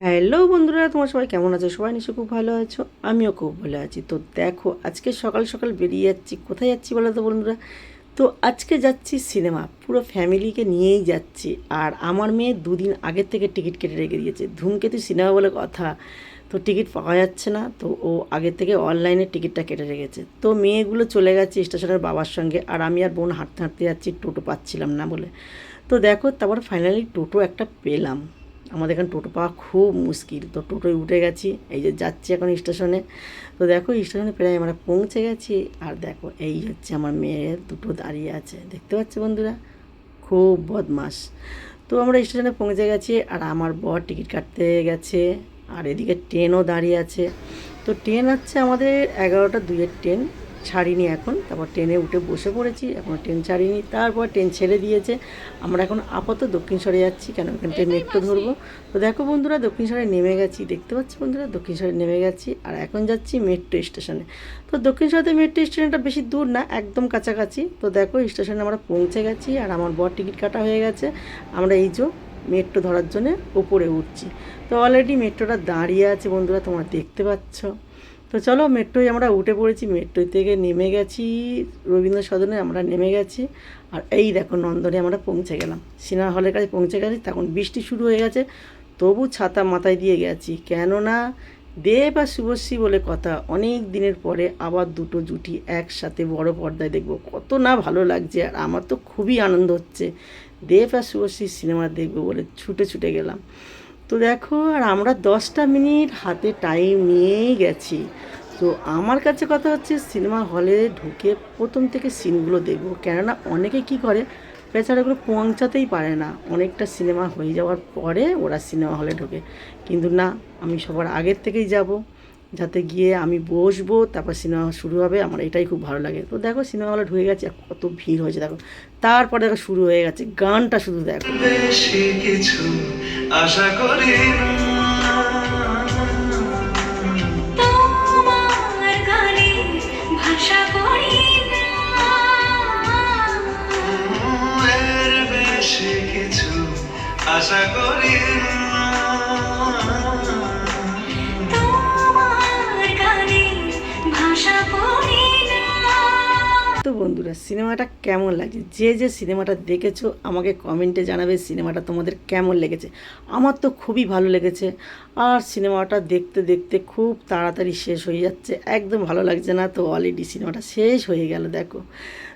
Hello বন্ধুরা, তোমার সবাই কেমন আছো? সবাই নিশ্চয়ই খুব ভালো আছো, আমিও খুব ভালো আছি। তো দেখো, আজকে সকাল সকাল বেরিয়ে যাচ্ছি। কোথায় যাচ্ছি বলো তো বন্ধুরা? তো আজকে যাচ্ছি সিনেমা, পুরো ফ্যামিলিকে নিয়েই যাচ্ছি। আর আমার মেয়ে দুদিন আগের থেকে টিকিট কেটে রেখে দিয়েছে। ধূমকেতু সিনেমা বলে কথা, তো টিকিট পাওয়া যাচ্ছে না, তো ও আগের থেকে অনলাইনে টিকিটটা কেটে রেখেছে। তো মেয়েগুলো চলে গেছে স্টেশনের বাবার সঙ্গে, আর আমি আর বোন হাঁটতে হাঁটতে যাচ্ছি, টোটো পাচ্ছিলাম না বলে। তো দেখো, তারপর ফাইনালি টোটো একটা পেলাম। আমাদের এখানে টোটো পাওয়া খুব মুশকিল, তো টোটোয় উঠে গেছি। এই যে যাচ্ছি এখন স্টেশনে। তো দেখো, স্টেশনে প্রায় আমরা পৌঁছে গেছি। আর দেখো, এই হচ্ছে আমার মেয়ের দুটো দাঁড়িয়ে আছে, দেখতে পাচ্ছি বন্ধুরা, খুব বদমাস। তো আমরা স্টেশনে পৌঁছে গেছি, আর আমার বর টিকিট কাটতে গেছে। আর এদিকে ট্রেনও দাঁড়িয়ে আছে। তো ট্রেন হচ্ছে আমাদের 11টা 2-এর ট্রেন, ছাড়িনি এখন। তারপর ট্রেনে উঠে বসে পড়েছি, এখন ট্রেন ছাড়িনি, তারপর ট্রেন ছেড়ে দিয়েছে। আমরা এখন আপাতত দক্ষিণেশ্বরে যাচ্ছি, কেন এখান থেকে মেট্রো ধরবো। তো দেখো বন্ধুরা, দক্ষিণেশ্বরে নেমে গেছি, দেখতে পাচ্ছি বন্ধুরা, দক্ষিণেশ্বরে নেমে গেছি। আর এখন যাচ্ছি মেট্রো স্টেশনে। তো দক্ষিণেশ্বরতে মেট্রো স্টেশনটা বেশি দূর না, একদম কাছাকাছি। তো দেখো, স্টেশনে আমরা পৌঁছে গেছি, আর আমার বর টিকিট কাটা হয়ে গেছে। আমরা এই যে মেট্রো ধরার জন্যে ওপরে উঠছি। তো অলরেডি মেট্রোটা দাঁড়িয়ে আছে বন্ধুরা, তোমরা দেখতে পাচ্ছ। তো চলো, মেট্রোয় আমরা উঠে পড়েছি, মেট্রো থেকে নেমে গেছি, রবীন্দ্র সদনে আমরা নেমে গেছি। আর এই দেখো, নন্দনে আমরা পৌঁছে গেলাম, সিনেমা হলের কাছে পৌঁছে গেছি। তখন বৃষ্টি শুরু হয়ে গেছে, তবু ছাতা মাথায় দিয়ে গেছি, কেননা দেব আর শুভশ্রী বলে কথা, অনেক দিনের পরে আবার দুটো জুটি একসাথে বড় পর্দায় দেখবো, কত না ভালো লাগছে। আর আমার তো খুবই আনন্দ হচ্ছে, দেব আর শুভশ্রীর সিনেমা দেখবো বলে ছুটে ছুটে গেলাম। তো দেখো, আর আমরা 10টা মিনিট হাতে টাইম নিয়েই গেছি। তো আমার কাছে কথা হচ্ছে, সিনেমা হলে ঢুকে প্রথম থেকে সিনগুলো দেখবো, কেননা অনেকে কি করে, বেচারাগুলো পৌঁছাতেই পারে না, অনেকটা সিনেমা হয়ে যাওয়ার পরে ওরা সিনেমা হলে ঢোকে। কিন্তু না, আমি সবার আগের থেকেই যাব, যাতে গিয়ে আমি বসবো, তারপর সিনেমা শুরু হবে। আমার এটাই খুব ভালো লাগে। তো দেখো, সিনেমা হলে ঢুকে গেছে, আর কত ভিড় হয়েছে দেখো। তারপরে দেখো শুরু হয়ে গেছে, গানটা শুধু দেখো। বেশি কিছু আশা করি না, তোমার গানে ভাষা করি না, এর বেশি কিছু আশা করি না, তোমার গানে ভাষা করি না। তো বন্ধুরা, সিনেমাটা কেমন লাগছে? যে যে সিনেমাটা দেখেছো আমাকে কমেন্টে জানাবে সিনেমাটা তোমাদের কেমন লেগেছে। আমার তো খুবই ভালো লেগেছে। আর সিনেমাটা দেখতে দেখতে খুব তাড়াতাড়ি শেষ হয়ে যাচ্ছে, একদম ভালো লাগছে না। তো অলরেডি সিনেমাটা শেষ হয়ে গেল দেখো।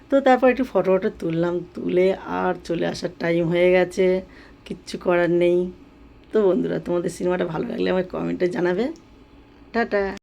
তো তারপর একটু ফটো ফটো তুললাম, তুলে আর চলে আসার টাইম হয়ে গেছে, কিচ্ছু করার নেই। তো বন্ধুরা, তোমাদের সিনেমাটা ভালো লাগলে আমাকে কমেন্টে জানাবে। টাটা।